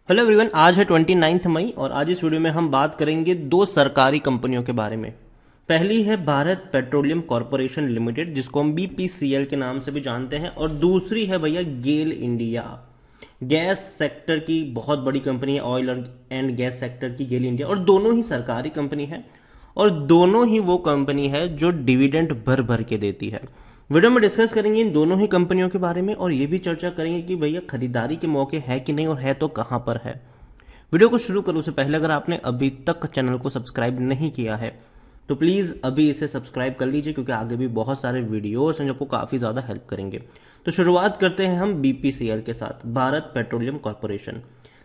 Hello everyone, आज है 29 मई और आज इस वीडियो में हम बात करेंगे दो सरकारी कंपनियों के बारे में। पहली है भारत पेट्रोलियम कॉरपोरेशन लिमिटेड, जिसको हम बीपीसीएल के नाम से भी जानते हैं, और दूसरी है भैया गेल इंडिया। गैस सेक्टर की बहुत बड़ी कंपनी है, ऑयल एंड गैस सेक्टर की गेल इंडिया, और दोनों ही सरकारी कंपनी है और दोनों ही वो कंपनी है जो डिविडेंड भर भर के देती है। वीडियो में डिस्कस करेंगे इन दोनों ही कंपनियों के बारे में और ये भी चर्चा करेंगे कि भैया खरीदारी के मौके है कि नहीं और है तो कहां पर है। वीडियो को शुरू करूं से पहले अगर आपने अभी तक चैनल को सब्सक्राइब नहीं किया है तो प्लीज अभी इसे सब्सक्राइब कर लीजिए, क्योंकि आगे भी बहुत सारे वीडियोस हैं जो आपको काफी ज्यादा हेल्प करेंगे। तो शुरुआत करते हैं हम बीपीसीएल के साथ, भारत पेट्रोलियम कॉरपोरेशन।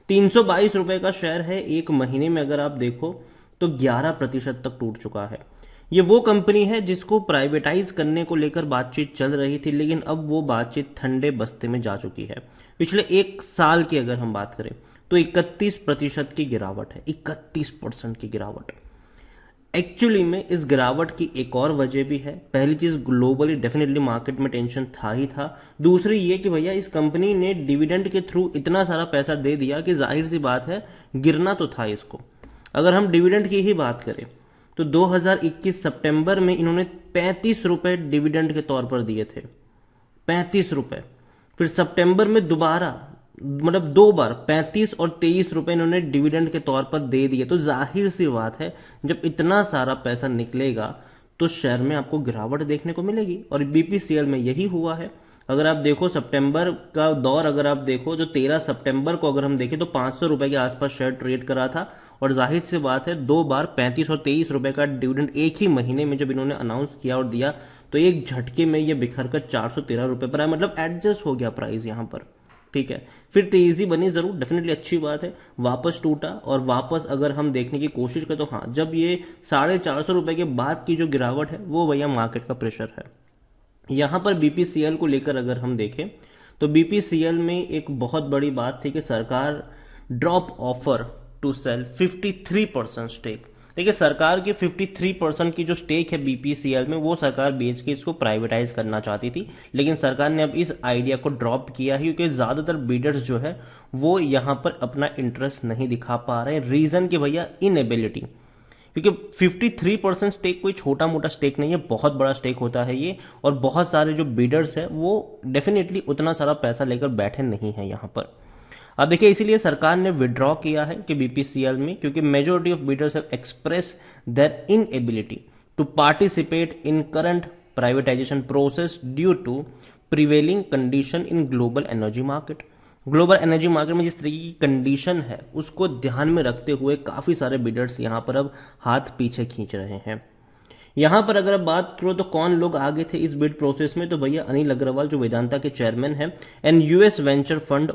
322 रुपए का शेयर है। एक महीने में अगर आप देखो तो 11% तक टूट चुका है। ये वो कंपनी है जिसको प्राइवेटाइज करने को लेकर बातचीत चल रही थी, लेकिन अब वो बातचीत ठंडे बस्ते में जा चुकी है। पिछले एक साल की अगर हम बात करें तो 31% की गिरावट है। 31% की गिरावट। एक्चुअली में इस गिरावट की एक और वजह भी है। पहली चीज, ग्लोबली डेफिनेटली मार्केट में टेंशन था ही था। दूसरी ये कि भैया इस कंपनी ने डिविडेंड के थ्रू इतना सारा पैसा दे दिया कि जाहिर सी बात है गिरना तो था इसको। अगर हम डिविडेंड की ही बात करें तो 2021 सितंबर में इन्होंने 35 रुपए डिविडेंड के तौर पर दिए थे। 35 रुपए। फिर सितंबर में दोबारा, मतलब दो बार 35 और 23 रुपए इन्होंने डिविडेंड के तौर पर दे दिए। तो जाहिर सी बात है जब इतना सारा पैसा निकलेगा तो शेयर में आपको गिरावट देखने को मिलेगी, और बीपीसीएल में यही हुआ है। अगर आप देखो सितंबर का दौर, अगर आप देखो तो 13 सितंबर को अगर हम देखें तो 500 रुपए के आसपास शेयर ट्रेड करा था, और जाहिर सी बात है दो बार 35 और 23 रुपए का डिविडेंड एक ही महीने में जब इन्होंने अनाउंस किया और दिया तो एक झटके में ये बिखर कर 413 रुपए पर आया। मतलब एडजस्ट हो गया प्राइस यहां पर। ठीक है, फिर तेजी बनी जरूर, डेफिनेटली अच्छी बात है। वापस टूटा और वापस अगर हम देखने की कोशिश करें तो हाँ, जब ये 450 रुपए के बाद की जो गिरावट है वो भैया मार्केट का प्रेशर है। यहां पर बीपीसीएल को लेकर अगर हम देखें तो बीपीसीएल में एक बहुत बड़ी बात थी कि सरकार drop offer to sell 53% stake. देखिए, सरकार की 53% की जो स्टेक है बीपीसीएल में वो सरकार बेच के इसको प्राइवेटाइज करना चाहती थी, लेकिन सरकार ने अब इस आइडिया को ड्रॉप किया है क्योंकि ज्यादातर बीडर्स जो है वो यहां पर अपना इंटरेस्ट नहीं दिखा पा रहे हैं। रीजन कि भैया इनएबिलिटी, क्योंकि 53% स्टेक कोई छोटा मोटा स्टेक नहीं है, बहुत बड़ा स्टेक होता है ये, और बहुत सारे जो बिडर्स है वो डेफिनेटली उतना सारा पैसा लेकर बैठे नहीं है यहां पर। अब देखिए, इसीलिए सरकार ने विड्रॉ किया है कि बीपीसीएल में, क्योंकि majority of bidders have express their inability to participate in current privatisation process due to prevailing condition in global energy market. Global energy market में जिस तरीके की कंडीशन है उसको ध्यान में रखते हुए काफी सारे बिडर्स यहां पर अब हाथ पीछे खींच रहे हैं। यहां पर अगर आप बात करो तो कौन लोग आगे थे इस बिड प्रोसेस में, तो भैया अनिल अग्रवाल जो वेदांता के चेयरमैन हैं, and US venture fund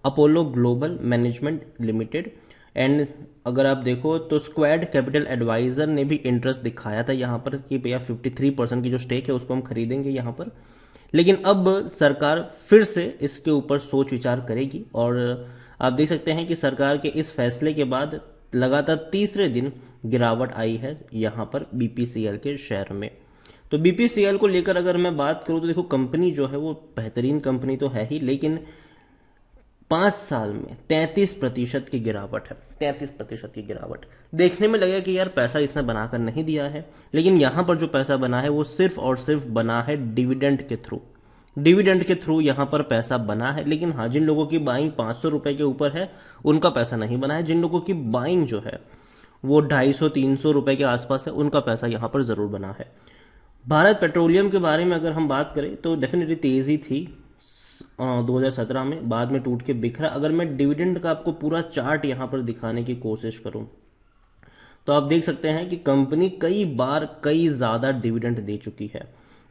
Apollo global management limited, and अगर आप देखो तो स्क्वाड कैपिटल एडवाइजर ने भी इंटरेस्ट दिखाया था यहां पर कि भैया 53% की जो स्टेक है उसको हम खरीदेंगे यहां पर। लेकिन अब सरकार फिर से इसके ऊपर सोच विचार करेगी, और आप देख सकते हैं कि सरकार के इस फैसले के बाद लगातार तीसरे दिन गिरावट आई है यहां पर बीपीसीएल के शेयर में। तो बीपीसीएल को लेकर अगर मैं बात करूं तो देखो, कंपनी जो है वो बेहतरीन कंपनी तो है ही, लेकिन 5 साल में 33% की गिरावट है। 33% की गिरावट देखने में लगेगा कि यार पैसा इसने बनाकर नहीं दिया है, लेकिन यहां पर जो पैसा बना है वो सिर्फ और सिर्फ बना है डिविडेंड के थ्रू। डिविडेंड के थ्रू यहां पर पैसा बना है, लेकिन हाँ, जिन लोगों की बाइंग 500 रुपए के ऊपर है उनका पैसा नहीं बना है। जिन लोगों की बाइंग जो है वो 250-300 रुपए के आसपास है उनका पैसा यहां पर जरूर बना है। भारत पेट्रोलियम के बारे में अगर हम बात करें तो डेफिनेटली तेजी थी 2017 में, बाद में टूट के बिखरा। अगर मैं डिविडेंड का आपको पूरा चार्ट यहां पर दिखाने की कोशिश करूं तो आप देख सकते हैं कि कंपनी कई बार कई ज्यादा डिविडेंड दे चुकी है।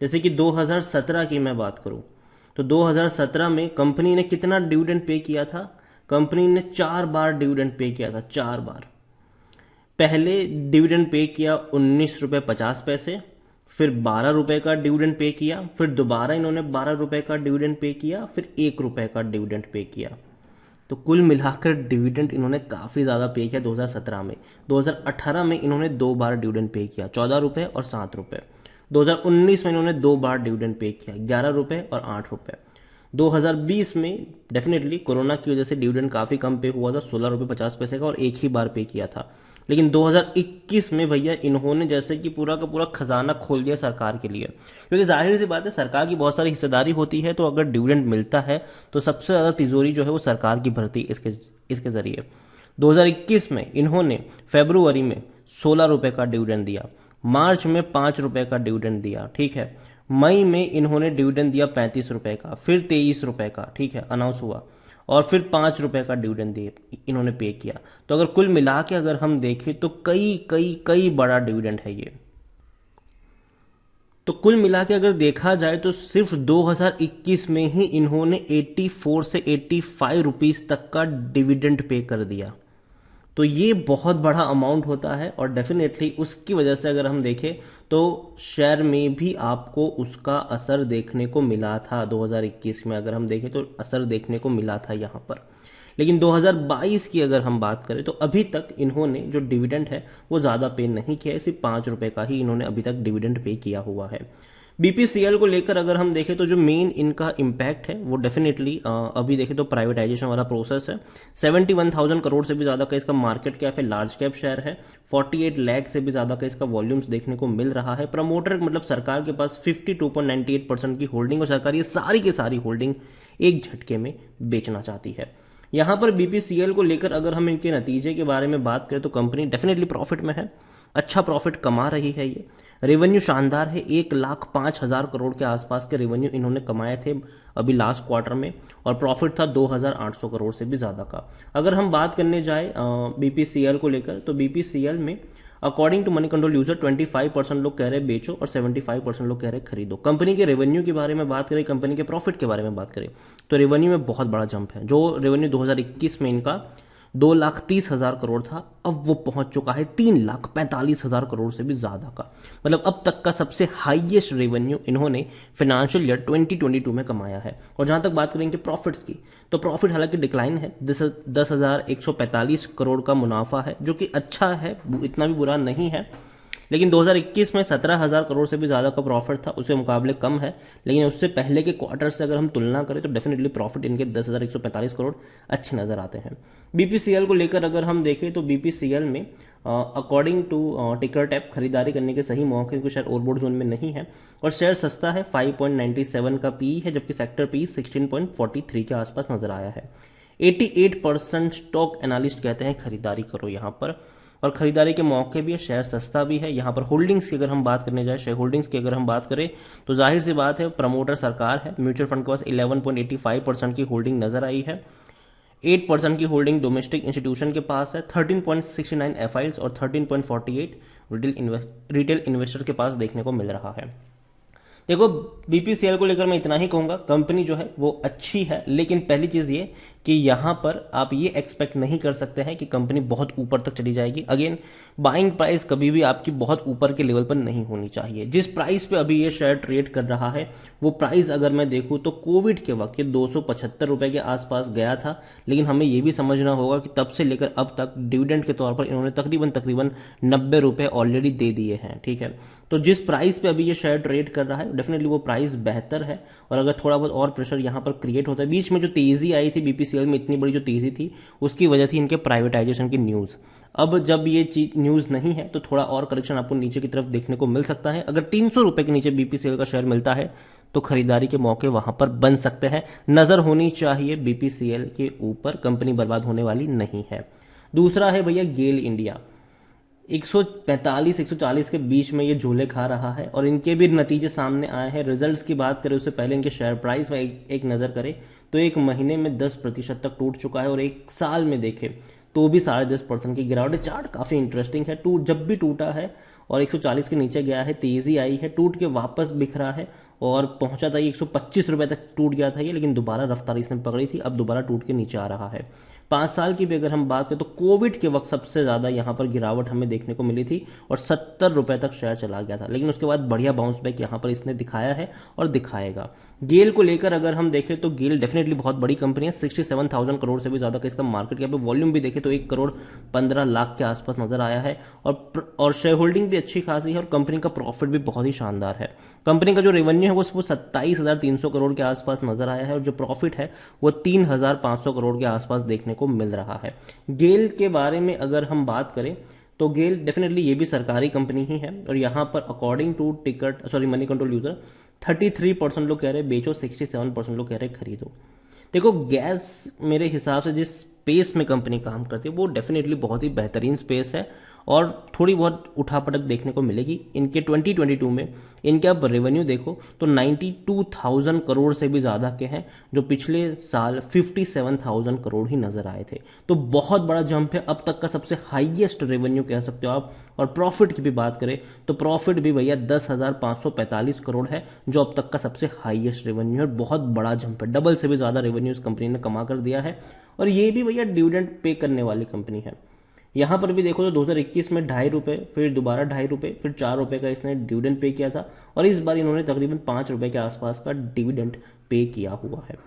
जैसे कि 2017 की मैं बात करूं तो 2017 में कंपनी ने कितना डिविडेंड पे किया था? कंपनी ने 4 बार डिविडेंड पे किया था, 4 बार। पहले डिविडेंड पे किया 19 रुपए 50 पैसे, फिर 12 रुपए का डिविडेंड पे किया, फिर दोबारा इन्होंने 12 रुपए का डिविडेंड पे किया, फिर 1 रुपए का डिविडेंड पे किया। तो कुल मिलाकर डिविडेंड इन्होंने काफी ज्यादा पे किया 2017 में। 2018 में इन्होंने 2 बार डिविडेंड पे किया, 14 रुपए और 7 रुपए। 2019 में इन्होंने 2 बार डिविडेंड पे किया, 11 रुपए और 8 रुपए। 2020 में डेफिनेटली कोरोना की वजह से डिविडेंड काफ़ी कम पे हुआ था, 16 रुपये 50 पैसे का, और एक ही बार पे किया था। लेकिन 2021 में भैया इन्होंने जैसे कि पूरा का पूरा खजाना खोल दिया सरकार के लिए, क्योंकि जाहिर सी बात है सरकार की बहुत सारी हिस्सेदारी होती है, तो अगर डिविडेंड मिलता है तो सबसे ज़्यादा तिजोरी जो है वो सरकार की भरती इसके जरिए। 2021 में इन्होंने फरवरी में 16 रुपये का डिविडेंड दिया, मार्च में 5 रुपये का डिविडेंड दिया, ठीक है, मई में इन्होंने डिविडेंड दिया 35 रुपये का, फिर 23 रुपये का, ठीक है, अनाउंस हुआ, और फिर 5 रुपये का डिविडेंड दिए इन्होंने पे किया। तो अगर कुल मिला के अगर हम देखें तो कई कई कई बड़ा डिविडेंड है ये। तो कुल मिला के अगर देखा जाए तो सिर्फ 2021 में ही इन्होंने 84 से 85 रुपीस तक का डिविडेंड पे कर दिया। तो ये बहुत बड़ा अमाउंट होता है, और डेफिनेटली उसकी वजह से अगर हम देखें तो शेयर में भी आपको उसका असर देखने को मिला था। 2021 में अगर हम देखें तो असर देखने को मिला था यहाँ पर। लेकिन 2022 की अगर हम बात करें तो अभी तक इन्होंने जो डिविडेंड है वो ज़्यादा पे नहीं किया है, सिर्फ 5 रुपये का ही इन्होंने अभी तक डिविडेंड पे किया हुआ है। बीपीसीएल को लेकर अगर हम देखें तो जो मेन इनका इम्पैक्ट है वो डेफिनेटली अभी देखें तो प्राइवेटाइजेशन वाला प्रोसेस है। 71,000 करोड़ से भी ज़्यादा का इसका मार्केट कैप है, लार्ज कैप शेयर है। 48 लाख से भी ज़्यादा का इसका वॉल्यूम्स देखने को मिल रहा है। प्रमोटर मतलब सरकार के पास 52.98% की होल्डिंग, और सरकार ये सारी की सारी होल्डिंग एक झटके में बेचना चाहती है। यहाँ पर बीपीसीएल को लेकर अगर हम इनके नतीजे के बारे में बात करें तो कंपनी डेफिनेटली प्रॉफिट में है, अच्छा प्रॉफिट कमा रही है। ये रेवेन्यू शानदार है, 1,05,000 करोड़ के आसपास के रेवेन्यू इन्होंने कमाए थे अभी लास्ट क्वार्टर में, और प्रॉफिट था 2,800 करोड़ से भी ज़्यादा का। अगर हम बात करने जाए बीपीसीएल को लेकर तो बीपीसीएल में according to Moneycontrol user 25% लोग कह रहे हैं बेचो और 75% लोग कह रहे हैं खरीदो। कंपनी के रेवेन्यू के बारे में बात करें, कंपनी के प्रॉफिट के बारे में बात करें तो रेवेन्यू में बहुत बड़ा जंप है। जो रेवेन्यू 2021 में इनका 2,30,000 करोड़ था, अब वो पहुंच चुका है 3,45,000 करोड़ से भी ज्यादा का। मतलब अब तक का सबसे हाईएस्ट रेवेन्यू इन्होंने फाइनेंशियल ईयर 2022 में कमाया है। और जहां तक बात करेंगे प्रॉफिट्स की तो प्रॉफिट हालांकि डिक्लाइन है, 10,145 करोड़ का मुनाफा है, जो कि अच्छा है, इतना भी बुरा नहीं है। लेकिन 2021 में 17,000 करोड़ से भी ज़्यादा का प्रॉफिट था, उसके मुकाबले कम है। लेकिन उससे पहले के क्वार्टर से अगर हम तुलना करें तो डेफिनेटली प्रॉफिट इनके 10,145 करोड़ अच्छे नज़र आते हैं। बीपीसीएल को लेकर अगर हम देखें तो बीपीसीएल में अकॉर्डिंग टू टिकर टैप खरीदारी करने के सही मौके को शेयर ओवरबॉट जोन में नहीं है, और शेयर सस्ता है, 5.97 का पी है, जबकि सेक्टर पी 16.43 के आसपास नजर आया है। 88% स्टॉक एनालिस्ट कहते हैं खरीदारी करो यहाँ पर, और खरीदारी के मौके भी है, शेयर सस्ता भी है। यहाँ पर होल्डिंग्स की अगर हम बात करने जाए, शेयर होल्डिंग्स की अगर हम बात करें तो जाहिर सी बात है प्रमोटर सरकार है। म्यूचुअल फंड के पास 11.85% की होल्डिंग नजर आई है, 8% की होल्डिंग डोमेस्टिक इंस्टीट्यूशन के पास है, 13.69 एफआईएल्स और 13.48 रिटेल इन्वेस्टर के पास देखने को मिल रहा है। देखो बीपीसीएल को लेकर मैं इतना ही कहूंगा, कंपनी जो है वो अच्छी है, लेकिन पहली चीज ये कि यहां पर आप ये एक्सपेक्ट नहीं कर सकते हैं कि कंपनी बहुत ऊपर तक चली जाएगी। अगेन बाइंग प्राइस कभी भी आपकी बहुत ऊपर के लेवल पर नहीं होनी चाहिए। जिस प्राइस पे अभी ये शेयर ट्रेड कर रहा है वो प्राइस अगर मैं देखूं तो कोविड के वक्त ये 275 रुपए के आसपास गया था, लेकिन हमें ये भी समझना होगा कि तब से लेकर अब तक डिविडेंड के तौर पर इन्होंने तकरीबन 90 रुपए ऑलरेडी दे दिए हैं, ठीक है। तो जिस प्राइस पे अभी ये शेयर ट्रेड कर रहा है डेफिनेटली वो प्राइस बेहतर है, और अगर थोड़ा बहुत और प्रेशर यहाँ पर क्रिएट होता है, बीच में जो तेजी आई थी बीपीसीएल में, इतनी बड़ी जो तेजी थी उसकी वजह थी इनके प्राइवेटाइजेशन की न्यूज़। अब जब ये चीज न्यूज़ नहीं है तो थोड़ा और करेक्शन आपको नीचे की तरफ देखने को मिल सकता है। अगर 300 रुपए के नीचे बीपीसीएल का शेयर मिलता है तो खरीदारी के मौके वहां पर बन सकते हैं। नजर होनी चाहिए बीपीसीएल के ऊपर, कंपनी बर्बाद होने वाली नहीं है। दूसरा है भैया गेल इंडिया, 145-140 के बीच में ये झूले खा रहा है, और इनके भी नतीजे सामने आए हैं। रिजल्ट्स की बात करें उससे पहले इनके शेयर प्राइस में एक नज़र करें तो एक महीने में 10% तक टूट चुका है, और एक साल में देखें तो भी 10.5% की गिरावट है। चार्ट काफ़ी इंटरेस्टिंग है, जब भी टूटा है और 140 के नीचे गया है, तेज़ी आई है, टूट के वापस बिखरा है, और पहुंचा था ये 125 रुपए तक टूट गया था ये, लेकिन दोबारा रफ्तार इसने पकड़ी थी, अब दोबारा टूट के नीचे आ रहा है। 5 साल की भी अगर हम बात करें तो कोविड के वक्त सबसे ज़्यादा यहाँ पर गिरावट हमें देखने को मिली थी, और 70 रुपए तक शेयर चला गया था, लेकिन उसके बाद बढ़िया बाउंस बैक यहाँ पर इसने दिखाया है और दिखाएगा। गेल को लेकर अगर हम देखें तो गेल डेफिनेटली बहुत बड़ी कंपनी है, 67,000 करोड़ से भी ज़्यादा का इसका मार्केट कैप है। वॉल्यूम भी देखें तो 1 करोड़ 15 लाख के आसपास नजर आया है, और शेयर होल्डिंग भी अच्छी खासी है, और कंपनी का प्रॉफिट भी बहुत ही शानदार है। कंपनी का जो रेवेन्यू है वो 27,300 करोड़ के आसपास नजर आया है, और जो प्रॉफिट है वो 3,500 करोड़ के आसपास देखने को मिल रहा है। गेल के बारे में अगर हम बात करें तो गेल डेफिनेटली ये भी सरकारी कंपनी ही है, और यहाँ पर according to Moneycontrol user 33% लोग कह रहे बेचो, 67% लोग कह रहे खरीदो। देखो गैस मेरे हिसाब से जिस स्पेस में कंपनी काम करती है वो डेफिनेटली बहुत ही बेहतरीन स्पेस है, और थोड़ी बहुत उठापटक देखने को मिलेगी। इनके 2022 में इनके अब रेवेन्यू देखो तो 92,000 करोड़ से भी ज़्यादा के हैं, जो पिछले साल 57,000 करोड़ ही नजर आए थे। तो बहुत बड़ा जंप है, अब तक का सबसे हाईएस्ट रेवेन्यू कह सकते हो आप। और प्रॉफिट की भी बात करें तो प्रॉफिट भी भैया 10,545 करोड़ है, जो अब तक का सबसे हाईएस्ट रेवेन्यू है। बहुत बड़ा जंप है, डबल से भी ज़्यादा रेवेन्यू इस कंपनी ने कमा कर दिया है, और ये भी भैया डिविडेंड पे करने वाली कंपनी है। यहां पर भी देखो तो 2021 में ₹2.5, फिर दोबारा ₹2.5, फिर ₹4 का इसने डिविडेंड पे किया था, और इस बार इन्होंने तकरीबन ₹5 के आसपास का डिविडेंड पे किया हुआ है।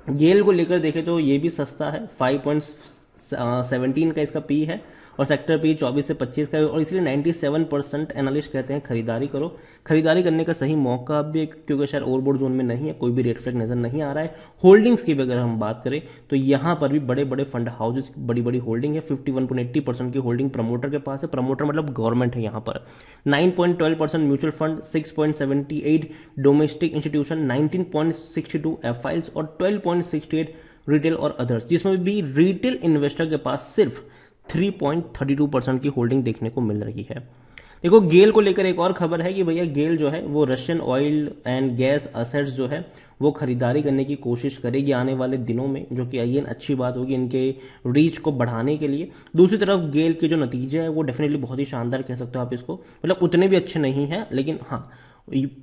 गेल को लेकर देखें तो ये भी सस्ता है, 5.17 का इसका पी है, और सेक्टर पी 24 से 25 का है, और इसलिए 97% एनालिस्ट कहते हैं खरीदारी करो। खरीदारी करने का सही मौका अब भी, क्योंकि शायद ओवरबोर्ड जोन में नहीं है, कोई भी रेड फ्लैग नजर नहीं आ रहा है। होल्डिंग्स की भी अगर हम बात करें तो यहाँ पर भी बड़े बड़े फंड हाउसेस बड़ी बड़ी होल्डिंग है। 51.80% की होल्डिंग प्रमोटर के पास है, प्रमोटर मतलब गवर्नमेंट है यहाँ पर। 9.12% म्यूचुअल फंड, 6.78 डोमेस्टिक इंस्टीट्यूशन, 19.62 एफआईएल्स, और 12.68 रिटेल और अदर्स, जिसमें भी रिटेल इन्वेस्टर के पास सिर्फ 3.32% की होल्डिंग देखने को मिल रही है। देखो गेल को लेकर एक और खबर है कि भैया गेल जो है वो Russian oil and gas assets जो है वो खरीदारी करने की कोशिश करेगी आने वाले दिनों में, जो कि अगेन अच्छी बात होगी इनके रीच को बढ़ाने के लिए। दूसरी तरफ गेल के जो नतीजे हैं वो डेफिनेटली बहुत ही शानदार कह सकते हो आप इसको, मतलब उतने भी अच्छे नहीं हैं, लेकिन हाँ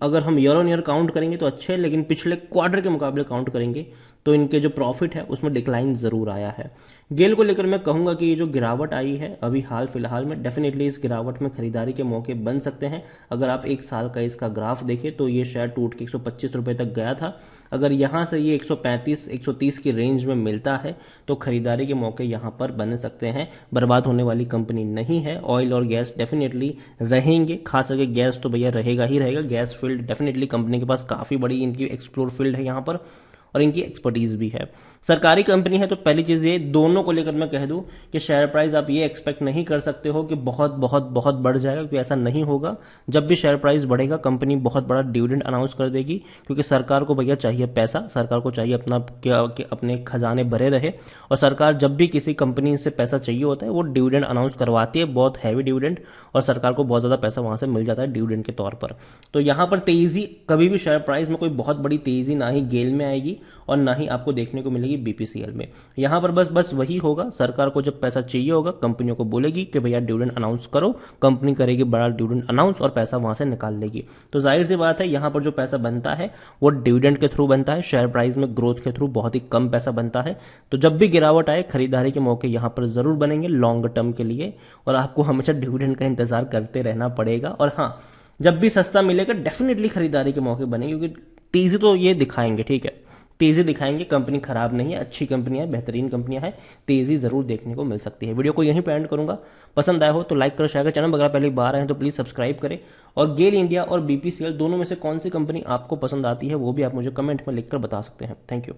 अगर हम ईयर ऑन ईयर काउंट करेंगे तो अच्छे हैं, लेकिन पिछले क्वार्टर के मुकाबले काउंट करेंगे तो इनके जो प्रॉफिट है उसमें डिक्लाइन जरूर आया है। गेल को लेकर मैं कहूंगा कि ये जो गिरावट आई है अभी हाल फिलहाल में, डेफिनेटली इस गिरावट में खरीदारी के मौके बन सकते हैं। अगर आप एक साल का इसका ग्राफ देखें तो ये शेयर टूट के 125 रुपए तक गया था। अगर यहां से ये 135 130 की रेंज में मिलता है तो खरीदारी के मौके यहां पर बन सकते हैं। बर्बाद होने वाली कंपनी नहीं है। ऑयल और गैस डेफिनेटली रहेंगे, खास करके गैस तो भैया रहेगा ही रहेगा। गैस फील्ड डेफिनेटली कंपनी के पास काफी बड़ी इनकी एक्सप्लोर फील्ड है यहाँ पर, और इनकी एक्सपर्टीज भी है। सरकारी कंपनी है तो पहली चीज ये दोनों को लेकर मैं कह दूं कि शेयर प्राइस आप ये एक्सपेक्ट नहीं कर सकते हो कि बहुत बहुत बहुत बढ़ जाएगा, क्योंकि ऐसा नहीं होगा। जब भी शेयर प्राइस बढ़ेगा कंपनी बहुत बड़ा डिविडेंड अनाउंस कर देगी, क्योंकि सरकार को भैया चाहिए पैसा, सरकार को चाहिए अपना अपने खजाने भरे रहे, और सरकार जब भी किसी कंपनी से पैसा चाहिए होता है वो डिविडेंड अनाउंस करवाती है, बहुत हैवी डिविडेंड, और सरकार को बहुत ज्यादा पैसा वहां से मिल जाता है डिविडेंड के तौर पर। तो यहां पर तेजी, कभी भी शेयर प्राइस में कोई बहुत बड़ी तेजी ना ही गेल में आएगी और ना ही आपको देखने को मिलेगी बीपीसीएल में। यहां पर बस वही होगा, सरकार को जब पैसा चाहिए होगा कंपनियों को बोलेगी कि भैया डिविडेंड अनाउंस करो, कंपनी करेगी बड़ा डिविडेंड अनाउंस और पैसा वहां से निकाल लेगी। तो जाहिर सी बात है यहां पर जो पैसा बनता है वो डिविडेंड के थ्रू बनता है, शेयर प्राइस में ग्रोथ के थ्रू बहुत ही कम पैसा बनता है। तो जब भी गिरावट आए खरीदारी के मौके यहां पर जरूर बनेंगे लॉन्ग टर्म के लिए, और आपको हमेशा डिविडेंड का इंतजार करते रहना पड़ेगा। और हाँ, जब भी सस्ता मिलेगा डेफिनेटली खरीदारी के मौके बनेंगे, क्योंकि तेजी तो ये दिखाएंगे, ठीक है, तेजी दिखाएंगे। कंपनी खराब नहीं है, अच्छी कंपनी है, बेहतरीन कंपनियां है, तेजी जरूर देखने को मिल सकती है। वीडियो को यहीं पे एंड करूंगा। पसंद आया हो तो लाइक करो, शेयर करो, चैनल अगर पहली बार आए तो प्लीज सब्सक्राइब करें। और गेल इंडिया और बीपीसीएल दोनों में से कौन सी कंपनी आपको पसंद आती है वो भी आप मुझे कमेंट में लिखकर बता सकते हैं। Thank you.